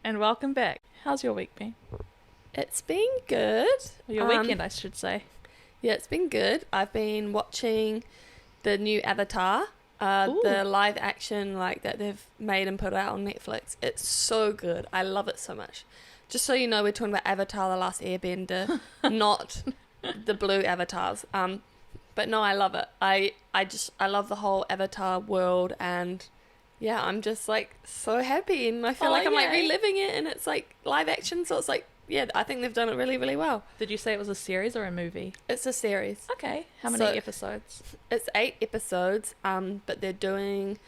And welcome back. How's your week been? It's been good. Or your weekend, I should say. Yeah, it's been good. I've been watching the new Avatar, the live action like that they've made and put out on Netflix. It's so good. I love it so much. Just so you know, we're talking about Avatar: The Last Airbender, not the blue avatars. But no, I love it. I love the whole Avatar world, and yeah, I'm just like so happy, and I feel like I'm like reliving it, and it's like live action, so it's like, yeah, I think they've done it really, really well. Did you say it was a series or a movie? It's a series. Okay. How many episodes? It's 8 episodes, but they're doing,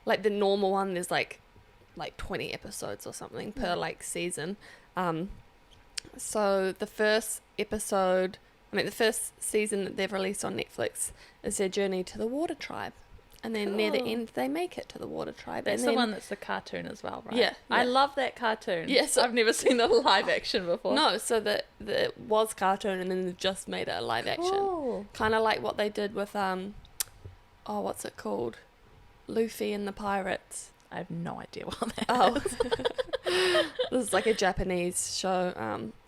like, the normal one, there's like 20 episodes or something per like season. So the first season that they've released on Netflix is their journey to the water tribe. And then near the end, they make it to the water tribe. That's and the one that's the cartoon as well, right? Yeah. I love that cartoon. Yes. I've never seen the live action before. No, so that it was cartoon and then they've just made it a live action. Kind of like what they did with, what's it called? Luffy and the Pirates. I have no idea what that is. This is like a Japanese show.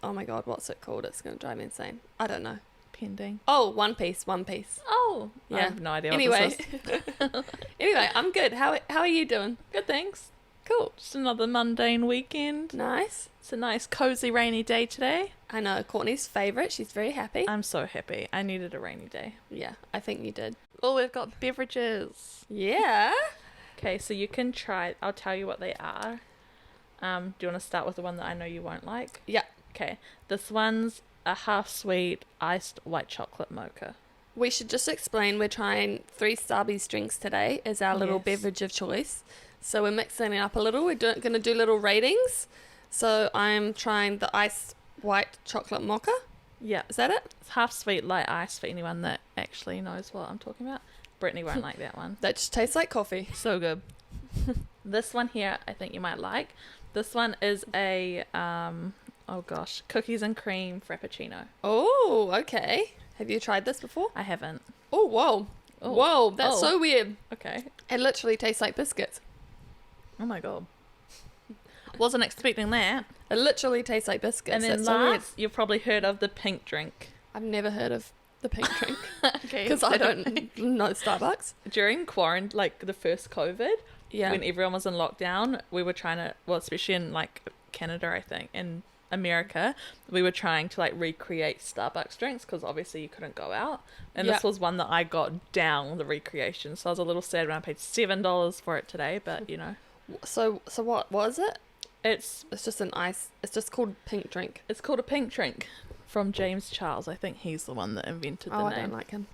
Oh my god, what's it called? It's going to drive me insane. I don't know. Pending. Oh, One Piece. Oh, yeah. I have no idea anyway. what this is. Anyway, I'm good. How are you doing? Good, thanks. Cool. Just another mundane weekend. Nice. It's a nice, cozy, rainy day today. I know. Courtney's favourite. She's very happy. I'm so happy. I needed a rainy day. Yeah, I think you did. Oh, we've got beverages. Yeah. Okay, so you can try. I'll tell you what they are. Do you want to start with the one that I know you won't like? Yeah. Okay. This one's a half-sweet iced white chocolate mocha. We should just explain we're trying 3 Starbies drinks today as our little beverage of choice. So we're mixing it up a little. We're going to do little ratings. So I'm trying the iced white chocolate mocha. Yeah. Is that it? It's half-sweet light ice for anyone that actually knows what I'm talking about. Brittany won't like that one. That just tastes like coffee. So good. This one here, I think you might like. This one is a, cookies and cream frappuccino. Oh, okay. Have you tried this before? I haven't. Oh, whoa. Oh. Whoa, that's so weird. Okay. It literally tastes like biscuits. Oh my god. Wasn't expecting that. It literally tastes like biscuits. And then last, you've probably heard of the pink drink. I've never heard of the pink drink. Okay. Because I don't know Starbucks. During quarantine, like the first COVID, yeah, when everyone was in lockdown, we were trying to, well, especially in like Canada, I think, in America, we were trying to like recreate Starbucks drinks because obviously you couldn't go out. And this was one that I got down the recreation. So I was a little sad when I paid $7 for it today, but you know. So what was it? It's just it's just called pink drink. It's called a pink drink from James Charles. I think he's the one that invented the name. I don't like him.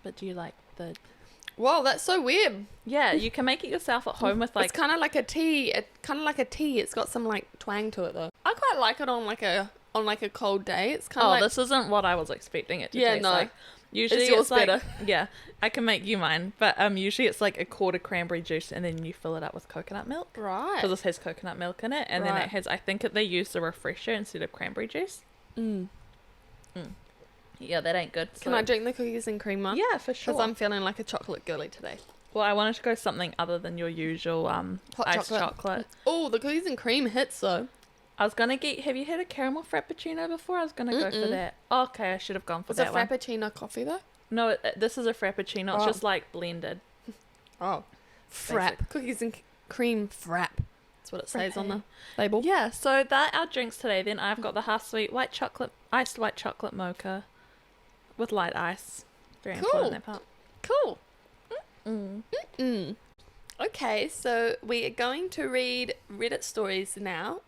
But do you like the... Whoa, that's so weird. Yeah, you can make it yourself at home with like... It's kind of like a tea. It's got some like twang to it though. I quite like it on like a cold day. It's kind of like... this isn't what I was expecting it to taste like. Usually it's yours it's like, better. Yeah, I can make you mine. But usually it's like a quarter cranberry juice and then you fill it up with coconut milk. Right. Because this has coconut milk in it. And then it has, I think they use the refresher instead of cranberry juice. Yeah, that ain't good. Can I drink the cookies and cream one? Yeah, for sure. Because I'm feeling like a chocolate girly today. Well, I wanted to go something other than your usual hot iced chocolate. Oh, the cookies and cream hits though. I was going to get... Have you had a caramel frappuccino before? I was going to go for that. Oh, okay, I should have gone for that one. Is a frappuccino coffee though? No, this is a frappuccino. It's just like blended. Oh. Frap. Cookies and cream frap. That's what it says on the label. Yeah, so that our drinks today. Then I've got the half-sweet iced white chocolate mocha with light ice. Very important, that part. Cool. Okay, so we are going to read Reddit stories now.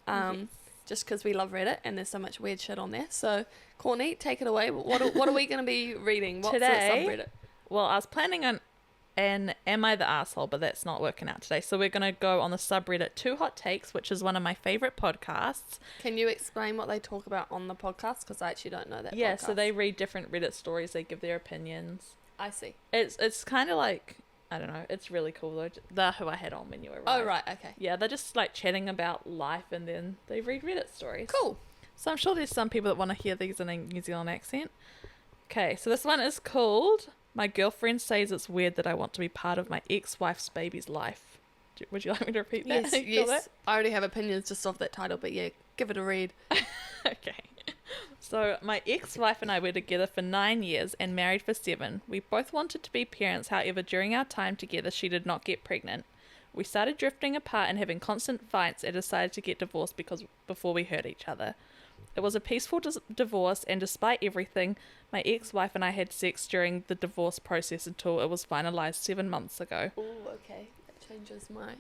Just because we love Reddit and there's so much weird shit on there. So, Courtney, take it away. What are we going to be reading? What's today, the subreddit? Well, I was planning on an Am I the Arsehole, but that's not working out today. So we're going to go on the subreddit 2 Hot Takes, which is one of my favourite podcasts. Can you explain what they talk about on the podcast? Because I actually don't know that podcast. So they read different Reddit stories. They give their opinions. I see. It's kind of like... I don't know. It's really cool though. They're who I had on when you arrived. Oh, right. Okay. Yeah, they're just like chatting about life and then they read Reddit stories. Cool. So I'm sure there's some people that want to hear these in a New Zealand accent. Okay, so this one is called My Girlfriend Says It's Weird That I Want to Be Part of My Ex-Wife's Baby's Life. Would you like me to repeat that? Yes, yes. I already have opinions just off that title, but yeah, give it a read. Okay. So, my ex-wife and I were together for 9 years and married for 7. We both wanted to be parents, however, during our time together, she did not get pregnant. We started drifting apart and having constant fights and decided to get divorced before we hurt each other. It was a peaceful divorce, and despite everything, my ex-wife and I had sex during the divorce process until it was finalised 7 months ago. Oh, okay.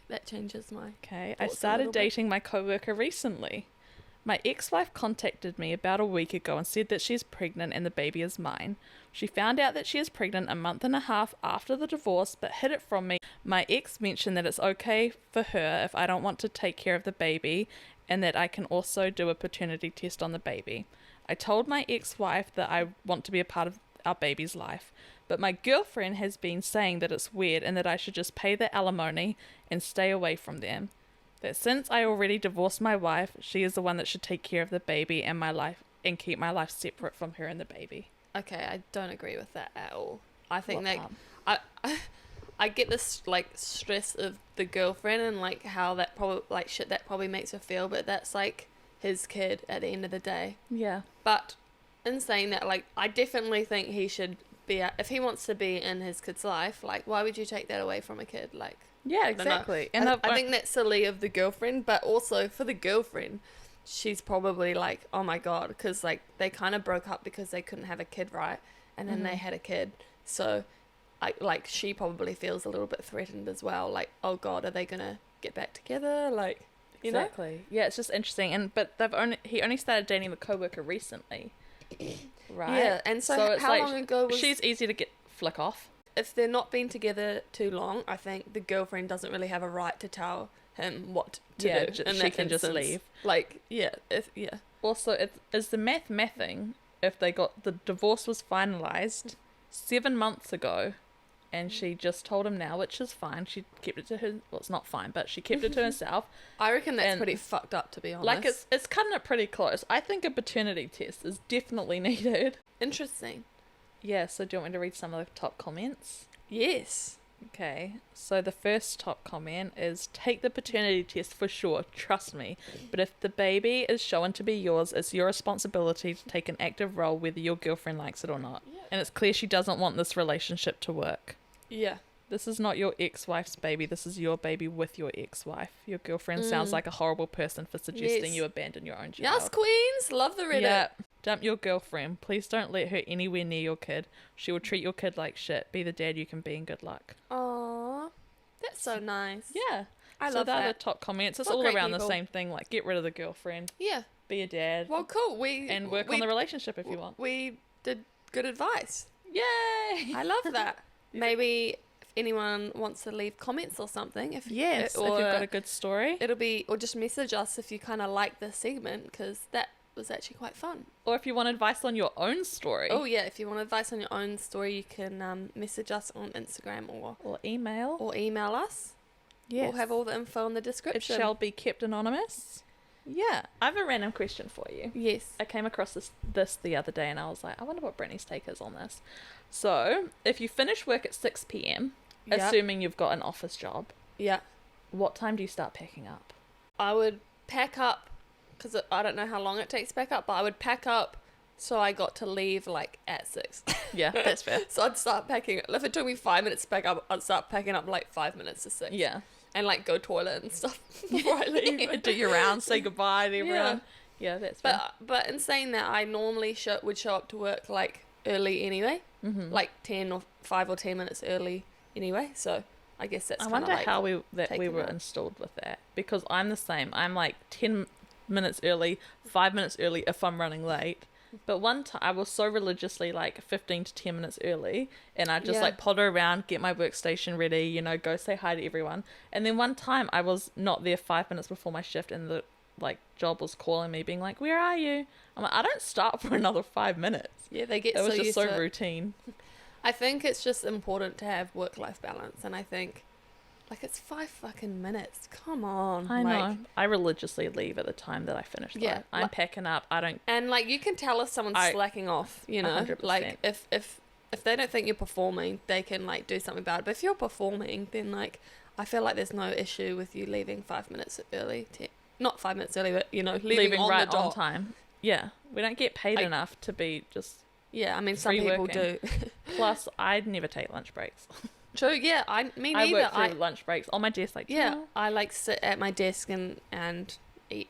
That changes my Okay, I started dating my coworker recently. My ex-wife contacted me about a week ago and said that she's pregnant and the baby is mine. She found out that she is pregnant a month and a half after the divorce, but hid it from me. My ex mentioned that it's okay for her if I don't want to take care of the baby, and that I can also do a paternity test on the baby. I told my ex-wife that I want to be a part of our baby's life, but my girlfriend has been saying that it's weird and that I should just pay the alimony and stay away from them. That since I already divorced my wife, she is the one that should take care of the baby and my life and keep my life separate from her and the baby. Okay, I don't agree with that at all. I think I get this like stress of the girlfriend and like how that probably makes her feel, but that's like his kid at the end of the day. Yeah. But in saying that, like, I definitely think he should be if he wants to be in his kid's life, like, why would you take that away from a kid? Like, yeah, exactly. And I think that's silly of the girlfriend, but also for the girlfriend, she's probably like, oh my god, because like they kind of broke up because they couldn't have a kid, right? And then they had a kid, so she probably feels a little bit threatened as well. Like, oh god, are they gonna get back together? Like, you know? Yeah, it's just interesting. But he only started dating the coworker recently, right? Yeah, and so how long ago was... She's easy to flick off. If they're not been together too long, I think the girlfriend doesn't really have a right to tell him what to do. And she can just leave. Like, yeah. Also, is the mathing if they got... The divorce was finalised 7 months ago, and she just told him now, which is fine. She kept it to her... Well, it's not fine, but she kept it to herself. I reckon that's pretty fucked up, to be honest. Like, it's cutting it pretty close. I think a paternity test is definitely needed. Interesting. Yeah, so do you want me to read some of the top comments? Yes. Okay, so the first top comment is, take the paternity test for sure, trust me. But if the baby is shown to be yours, it's your responsibility to take an active role whether your girlfriend likes it or not. Yeah. And it's clear she doesn't want this relationship to work. Yeah. This is not your ex-wife's baby, this is your baby with your ex-wife. Your girlfriend sounds like a horrible person for suggesting you abandon your own child. Yes, queens! Love the Reddit. Yeah. Dump your girlfriend. Please don't let her anywhere near your kid. She will treat your kid like shit. Be the dad you can be and good luck. Aww. That's so nice. Yeah. I love that. So the top comments. It's all around the same thing. Like, get rid of the girlfriend. Yeah. Be a dad. Well, cool. And work on the relationship if you want. We did good advice. Yay! I love that. Maybe if anyone wants to leave comments or something. If you've got a good story. Or just message us if you kind of like this segment, because that was actually quite fun. Or if you want advice on your own story. Oh yeah, if you want advice on your own story, you can message us on Instagram or email us. Yes. We'll have all the info in the description. It shall be kept anonymous. Yeah. I have a random question for you. Yes. I came across this the other day and I was like, I wonder what Brittany's take is on this. So, if you finish work at 6 p.m, assuming you've got an office job, what time do you start packing up? I would pack up, because I don't know how long it takes to pack up, but I would pack up so I got to leave like at 6. Yeah, that's fair. So I'd start packing. If it took me 5 minutes to pack up, I'd start packing up like 5 minutes to 6. Yeah. And like go toilet and stuff before I leave. Do your rounds, say goodbye to everyone. Yeah, that's fair. But in saying that, I normally would show up to work like early anyway. Mm-hmm. Like 5 or 10 minutes early anyway. So I guess that's kind of like... I wonder how we were installed with that. Because I'm the same. I'm like 10 minutes early, 5 minutes early if I'm running late. But one time I was so religiously like 15 to 10 minutes early, and I just like potter around, get my workstation ready, go say hi to everyone. And then one time I was not there 5 minutes before my shift, and the like job was calling me being like, where are you? I'm like, I don't start for another 5 minutes. Yeah, they get so used to it. It was just so routine. I think it's just important to have work-life balance, and I think like it's 5 fucking minutes. Come on. I know. I religiously leave at the time that I finish. Yeah. I'm packing up. I don't... And like you can tell if someone's slacking off, 100%. Like if they don't think you're performing, they can like do something about it. But if you're performing, then like I feel like there's no issue with you leaving 5 minutes early. Not 5 minutes early, but, you know, leaving on right the dot. on time. Yeah. We don't get paid enough to be just... Yeah, I mean, some people do. Plus, I'd never take lunch breaks. True, yeah. Me neither. I work through lunch breaks on my desk, like... Yeah, I, like, sit at my desk and eat.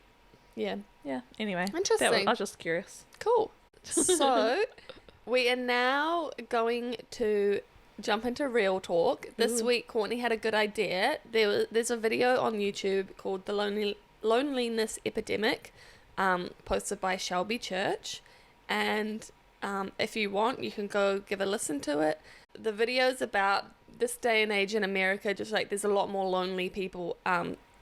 Yeah. Yeah, anyway. Interesting. I was just curious. Cool. So, we are now going to jump into real talk. This week, Courtney had a good idea. There's a video on YouTube called The Loneliness Epidemic, posted by Shelby Church. And... if you want, you can go give a listen to it. The video's about this day and age in America, just like there's a lot more lonely people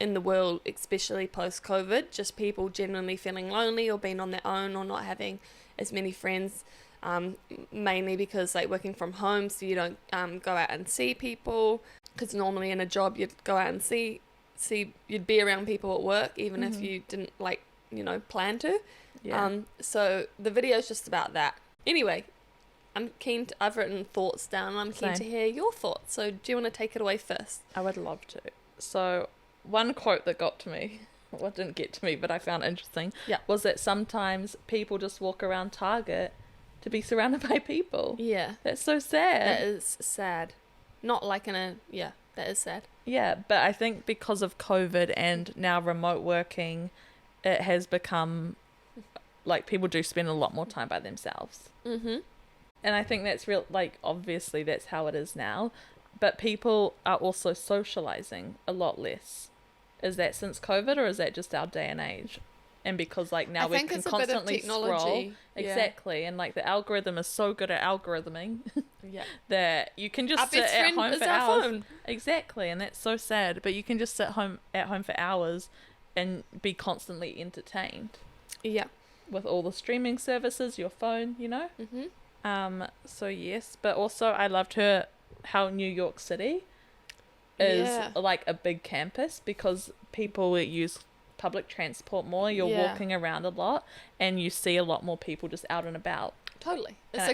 in the world, especially post-COVID, just people generally feeling lonely or being on their own or not having as many friends, mainly because like working from home, so you don't go out and see people, because normally in a job you'd go out and see you'd be around people at work, even if you didn't like, you know, plan to. Yeah. So the video's just about that. Anyway, I've written thoughts down, and I'm keen to hear your thoughts. So do you want to take it away first? I would love to. So one quote that got to me, well, didn't get to me, but I found interesting, was that sometimes people just walk around Target to be surrounded by people. Yeah. That's so sad. That is sad. Not like that is sad. Yeah, but I think because of COVID and now remote working, it has become... like, people do spend a lot more time by themselves. Mm-hmm. And I think that's real, like, obviously that's how it is now. But people are also socializing a lot less. Is that since COVID, or is that just our day and age? And because, like, now we can constantly scroll. Exactly. And, like, the algorithm is so good at algorithming that you can just sit at home for hours. Phone. Exactly. And that's so sad. But you can just sit at home for hours and be constantly entertained. Yeah. With all the streaming services, your phone, you know? Mm-hmm. So yes, but also I loved how New York City is like a big campus, because people use public transport more. You're walking around a lot, and you see a lot more people just out and about. Totally. It's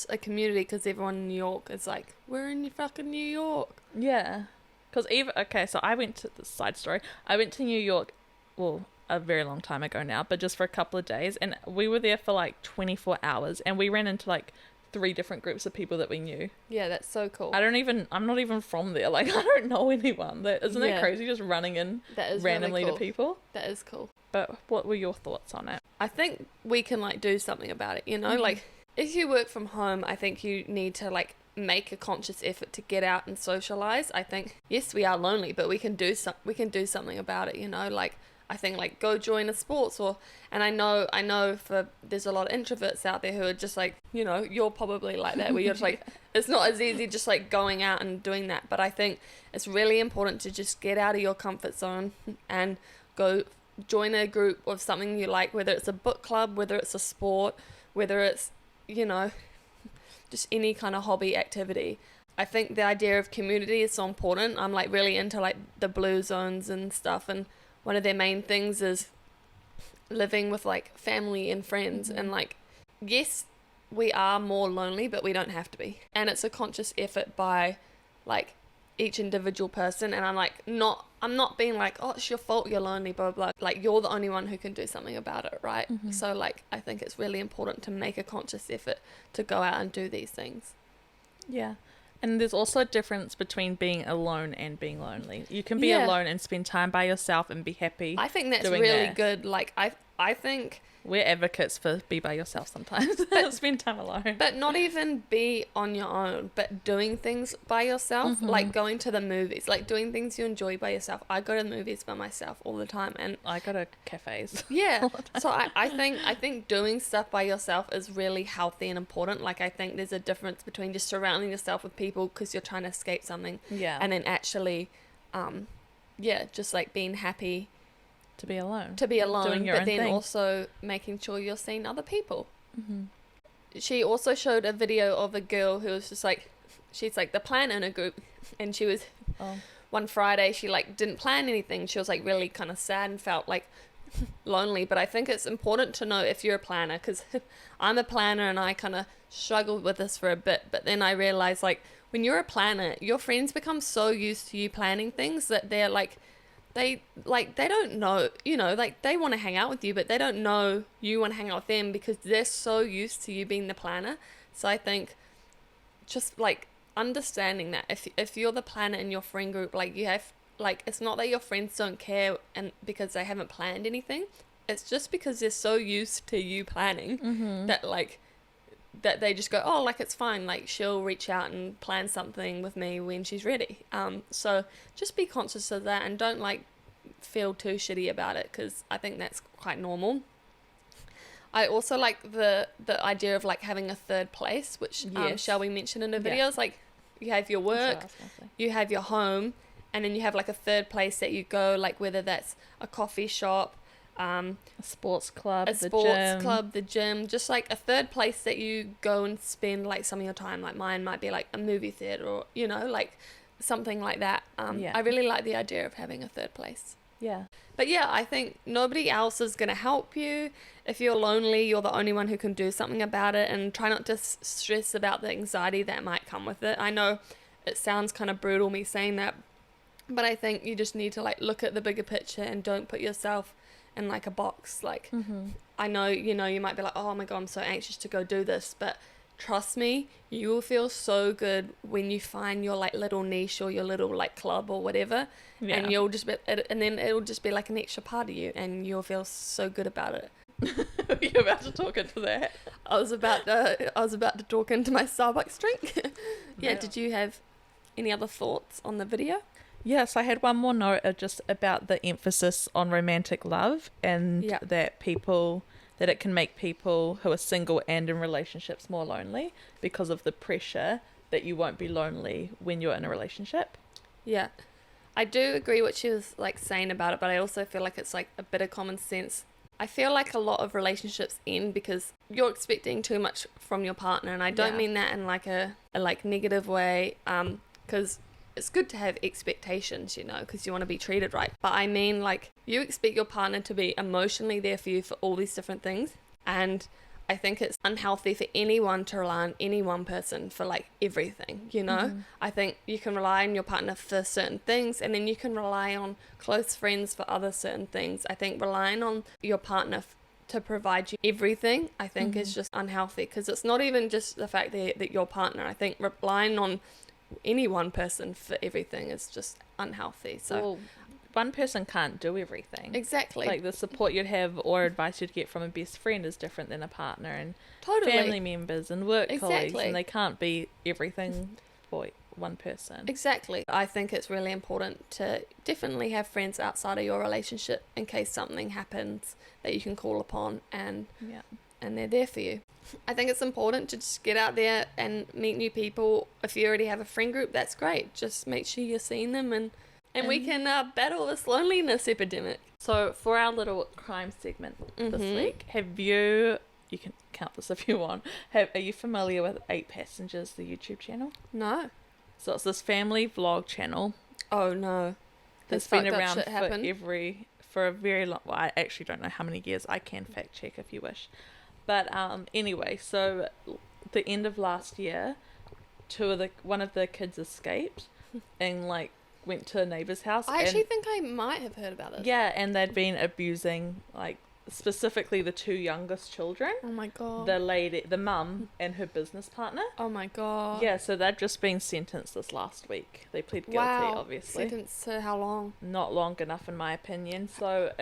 a community, because everyone in New York is like, we're in fucking New York. Yeah. Because so I went to, the side story, I went to New York, well, a very long time ago now, but just for a couple of days, and we were there for like 24 hours, and we ran into like 3 different groups of people that we knew. Yeah, that's so cool. I'm not even from there, like I don't know anyone. Isn't that crazy, just running in randomly really cool. to people? That is cool. But what were your thoughts on it? I think we can like do something about it, you know? Mm-hmm. Like if you work from home, I think you need to like make a conscious effort to get out and socialize. I think yes, we are lonely, but we can do something about it, you know? Like I think like go join a sports, and I know there's a lot of introverts out there who are just like, you know, you're probably like that, where you're just like, it's not as easy just like going out and doing that. But I think it's really important to just get out of your comfort zone and go join a group of something you like, whether it's a book club, whether it's a sport, whether it's, you know, just any kind of hobby activity. I think the idea of community is so important. I'm like really into like the blue zones and stuff, and one of their main things is living with like family and friends. Mm-hmm. And like, yes, we are more lonely, but we don't have to be. And it's a conscious effort by like each individual person. And I'm not being like, oh, it's your fault you're lonely, blah, blah, blah. Like you're the only one who can do something about it, right? Mm-hmm. So like, I think it's really important to make a conscious effort to go out and do these things. Yeah. And there's also a difference between being alone and being lonely. You can be alone and spend time by yourself and be happy. I think that's really good. Like, I think... We're advocates for be by yourself sometimes. Spend time alone. But not even be on your own, but doing things by yourself. Mm-hmm. Like going to the movies. Like doing things you enjoy by yourself. I go to the movies by myself all the time. And I go to cafes. Yeah. So I think doing stuff by yourself is really healthy and important. Like I think there's a difference between just surrounding yourself with people because you're trying to escape something. Yeah. And then actually, just like being happy to be alone, doing your own thing. Also making sure you're seeing other people. Mm-hmm. She also showed a video of a girl who was just like, she's like the plan in a group, and she was one Friday she like didn't plan anything. She was like really kind of sad and felt like lonely, but I think it's important to know if you're a planner, because I'm a planner and I kind of struggled with this for a bit, but then I realized, like, when you're a planner, your friends become so used to you planning things that they're like, they don't know, like, they want to hang out with you, but they don't know you want to hang out with them because they're so used to you being the planner. So I think just like understanding that if you're the planner in your friend group, like, you have, like, it's not that your friends don't care and because they haven't planned anything, it's just because they're so used to you planning that, like, that they just go, oh, like, it's fine, like, she'll reach out and plan something with me when she's ready. So just be conscious of that and don't, like, feel too shitty about it, because I think that's quite normal. I also like the idea of, like, having a third place, which Shelby mentioned in the videos. Like, you have your work, you have your home, and then you have, like, a third place that you go, like, whether that's a coffee shop, a sports club, the gym, just like a third place that you go and spend, like, some of your time. Like, mine might be like a movie theater, or, like, something like that. I really like the idea of having a third place. But yeah, I think nobody else is going to help you. If you're lonely, you're the only one who can do something about it, and try not to stress about the anxiety that might come with it. I know it sounds kind of brutal me saying that, but I think you just need to, like, look at the bigger picture and don't put yourself in, like, a box. Like, I know, you might be like, oh my God, I'm so anxious to go do this, but trust me, you will feel so good when you find your, like, little niche or your little, like, club or whatever, and you'll just be, and then it'll just be like an extra part of you, and you'll feel so good about it. You're about to talk into that. I was about to talk into my Starbucks drink. Did you have any other thoughts on the video? Yes, I had one more note just about the emphasis on romantic love, and that it can make people who are single and in relationships more lonely because of the pressure that you won't be lonely when you're in a relationship. Yeah. I do agree what she was, like, saying about it, but I also feel like it's, like, a bit of common sense. I feel like a lot of relationships end because you're expecting too much from your partner, and I don't mean that in, like, a like, negative way, because it's good to have expectations, because you want to be treated right. But I mean, like, you expect your partner to be emotionally there for you for all these different things. And I think it's unhealthy for anyone to rely on any one person for, like, everything, I think you can rely on your partner for certain things, and then you can rely on close friends for other certain things. I think relying on your partner to provide you everything, I think is just unhealthy, because it's not even just the fact that your partner. I think relying on any one person for everything is just unhealthy. So one person can't do everything. Exactly. Like, the support you'd have or advice you'd get from a best friend is different than a partner, and family members and work colleagues, and they can't be everything for one person. Exactly. I think it's really important to definitely have friends outside of your relationship in case something happens that you can call upon, and they're there for you. I think it's important to just get out there and meet new people. If you already have a friend group, that's great. Just make sure you're seeing them, and we can battle this loneliness epidemic. So for our little crime segment this week, you can count this if you want, are you familiar with 8 Passengers, the YouTube channel? No. So it's this family vlog channel. Oh no. That's been around for a very long, well, I actually don't know how many years. I can fact check if you wish. But anyway, so the end of last year, one of the kids escaped and, like, went to a neighbour's house. I actually think I might have heard about this. Yeah, and they'd been abusing, like, specifically the 2 youngest children. Oh my God. The mum and her business partner. Oh my God. Yeah, so they'd just been sentenced this last week. They pled guilty, obviously. Sentenced to how long? Not long enough, in my opinion. So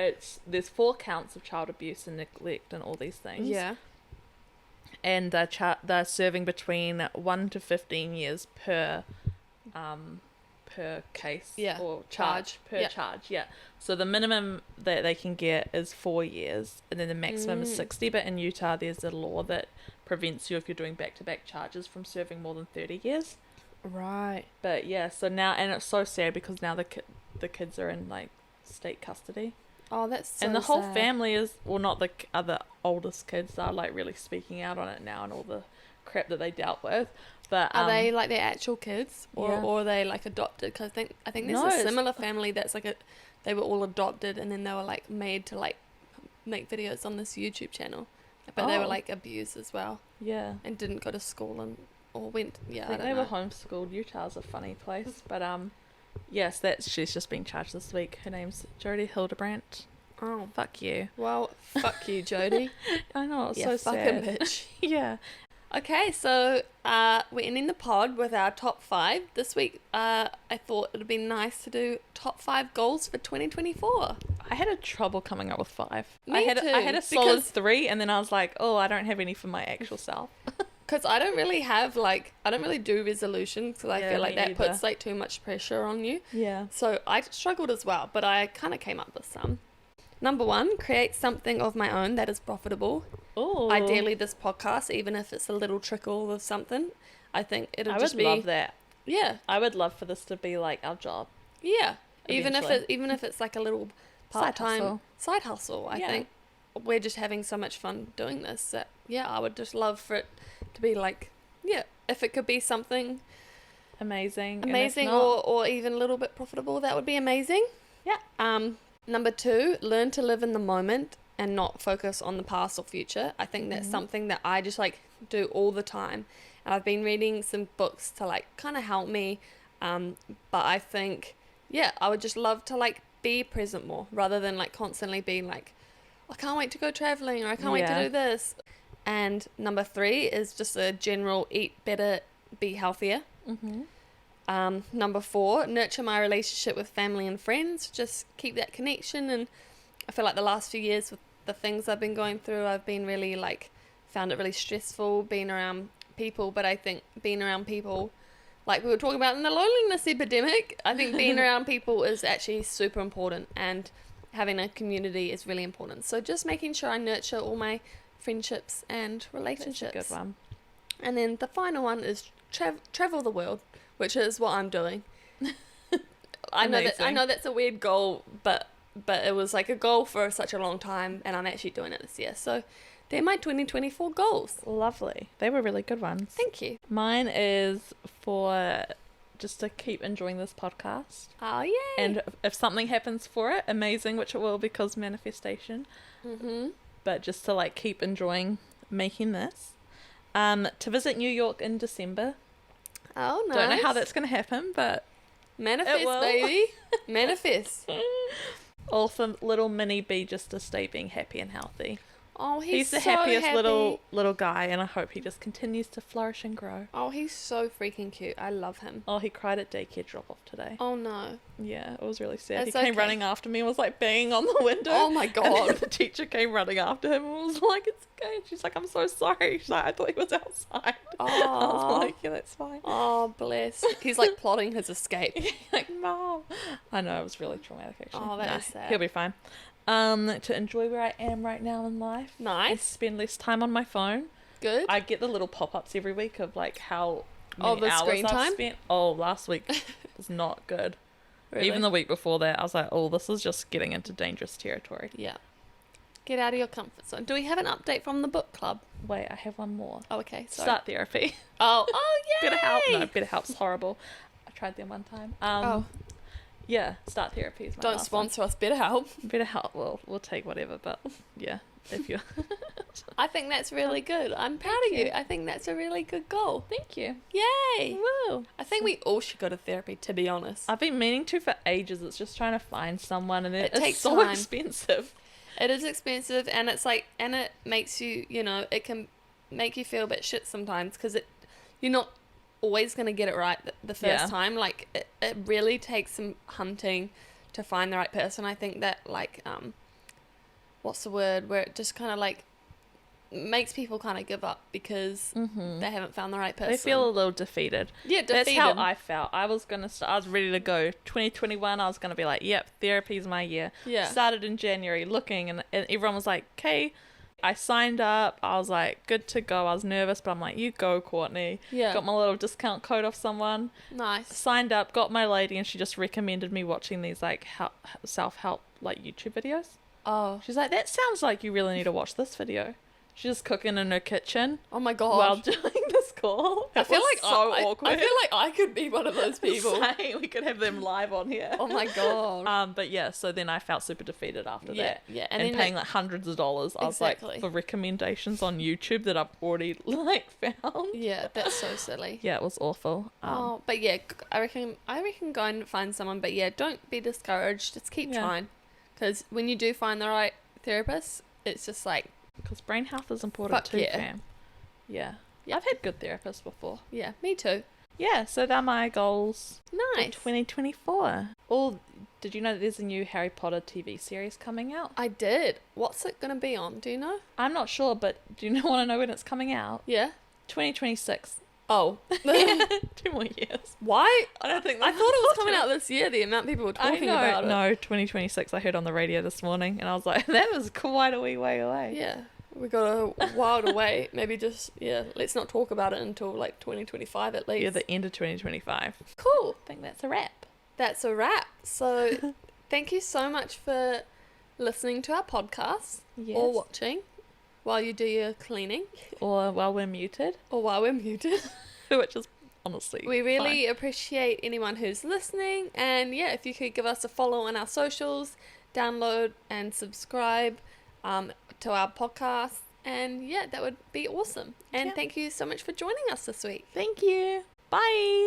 there's 4 counts of child abuse and neglect and all these things. Yeah. And they're serving between 1 to 15 years per case, or charge. So the minimum that they can get is 4 years, and then the maximum is 60. But in Utah, there's a law that prevents you, if you're doing back-to-back charges, from serving more than 30 years. Right. But yeah, so now, and it's so sad because now the kids are in, like, state custody. Oh, that's so sad. And the whole family is, well, not the other oldest kids are, like, really speaking out on it now and all the crap that they dealt with. But are they, like, their actual kids, or are they, like, adopted? Because I think there's a similar family that's like they were all adopted, and then they were, like, made to, like, make videos on this YouTube channel, but they were like abused as well. Yeah. And didn't go to school or went. Yeah, I think they were homeschooled. Utah's a funny place, but yes, she's just been charged this week. Her name's Jodie Hildebrandt. Oh, fuck you. Well, fuck you, Jodie. I know, it's so fucking sad. bitch. Yeah. Okay, so we're ending the pod with our top 5. This week, I thought it would be nice to do top 5 goals for 2024. I had trouble coming up with 5. Me I too, had a solid 3, and then I was like, oh, I don't have any for my actual self. Because I don't really do resolutions, because I feel like that puts like too much pressure on you. Yeah. So I struggled as well, but I kind of came up with some. Number 1, create something of my own that is profitable. Ooh. Ideally, this podcast, even if it's a little trickle of something, I think it'll just be. I would love that. Yeah. I would love for this to be like our job. Yeah. Eventually. Even if it's like a little part-time side hustle. I think we're just having so much fun doing this that I would just love for it to be like, if it could be something amazing or even a little bit profitable, that would be amazing. Yeah. Number 2, learn to live in the moment and not focus on the past or future. I think that's something that I just like do all the time. And I've been reading some books to like kind of help me. But I think, I would just love to like be present more rather than like constantly being like, I can't wait to go traveling, or I can't wait to do this. And number 3 is just a general eat better, be healthier. Number 4, nurture my relationship with family and friends. Just keep that connection. And I feel like the last few years with the things I've been going through, I've been really like, found it really stressful being around people. But I think being around people, like we were talking about in the loneliness epidemic, I think being around people is actually super important, and having a community is really important. So just making sure I nurture all my friendships and relationships. That's a good one. And then the final one is travel the world, which is what I'm doing. I know that's a weird goal, but it was like a goal for such a long time, and I'm actually doing it this year. So they're my 2024 goals. Lovely. They were really good ones. Thank you. Mine is for just to keep enjoying this podcast. Oh, yay. And if something happens for it, amazing, which it will because manifestation. But just to like keep enjoying making this. To visit New York in December. Oh, nice. Don't know how that's going to happen, but manifest, baby. Manifest. All for little mini B just to stay being happy and healthy. Oh, he's the so happiest happy. little guy, and I hope he just continues to flourish and grow. Oh, he's so freaking cute. I love him. Oh, he cried at daycare drop-off today. Oh, no. Yeah, it was really sad. That's He came running after me and was like banging on the window. Oh my God. And then the teacher came running after him and was like, it's okay. And she's like, I'm so sorry. She's like, I thought he was outside. Oh. I was like, yeah, that's fine. Oh, bless. He's like plotting his escape. Like, Mom. I know, it was really traumatic actually. Oh, that is sad. He'll be fine. To enjoy where I am right now in life. Nice. And spend less time on my phone. Good. I get the little pop-ups every week of like how many the hours screen I've time? spent. Oh, last week was not good. Really? Even the week before that, I was like, oh, this is just getting into dangerous territory. Yeah. Get out of your comfort zone. Do we have an update from the book club? Wait, I have one more. Oh, okay. Sorry. Start therapy. Oh, yay! BetterHelp. No, BetterHelp's horrible. I tried them one time. Yeah, start therapy is my Don't last sponsor us, BetterHelp. one. BetterHelp, we'll take whatever, but yeah, if you. I think that's really good. I'm proud of you. I think that's a really good goal. Thank you. Yay! Woo! I think we all should go to therapy, to be honest. I've been meaning to for ages. It's just trying to find someone, and it takes it's so time. expensive. It is expensive, and it's like, and it makes you, it can make you feel a bit shit sometimes, because you're not always going to get it right the first time. Like, it really takes some hunting to find the right person. I think that, like, what's the word, where it just kind of, like, makes people kind of give up because they haven't found the right person. They feel a little defeated. Yeah, defeated. That's how I felt. I was ready to go. 2021, I was going to be like, yep, therapy's my year. Yeah. Started in January looking, and everyone was like, okay. I signed up. I was like, good to go. I was nervous, but I'm like, you go, Courtney. Yeah. Got my little discount code off someone. Nice. Signed up, got my lady, and she just recommended me watching these like self-help like YouTube videos. Oh. She's like, that sounds like you really need to watch this video. She's just cooking in her kitchen. Oh my god. While doing this call. I feel like so awkward. I feel like I could be one of those people. Same. We could have them live on here. Oh my god. But yeah, so then I felt super defeated after that. Yeah. And paying like hundreds of dollars. I was like, for recommendations on YouTube that I've already like found. Yeah, that's so silly. Yeah, it was awful. But yeah, I reckon go and find someone. But yeah, don't be discouraged. Just keep trying. Because when you do find the right therapist, it's just like... Because brain health is important too, fam. Yeah. I've had good therapists before. Yeah, me too. Yeah, so they're my goals. Nice. For 2024. Did you know that there's a new Harry Potter TV series coming out? I did. What's it going to be on? Do you know? I'm not sure, but do you want to know when it's coming out? Yeah. 2026. Oh. 2 more years. Why? I don't think I thought it was coming out this year, the amount people were talking about it. No, 2026. I heard on the radio this morning, and I was like, that was quite a wee way away. Yeah. We got a while to wait. Maybe just, let's not talk about it until like 2025 at least. Yeah, the end of 2025. Cool. I think that's a wrap. That's a wrap. So thank you so much for listening to our podcast or watching while you do your cleaning. Or while we're muted. Which is honestly we really appreciate anyone who's listening. And yeah, if you could give us a follow on our socials, download and subscribe to our podcast, and yeah, that would be awesome. And thank you so much for joining us this week. Thank you. Bye.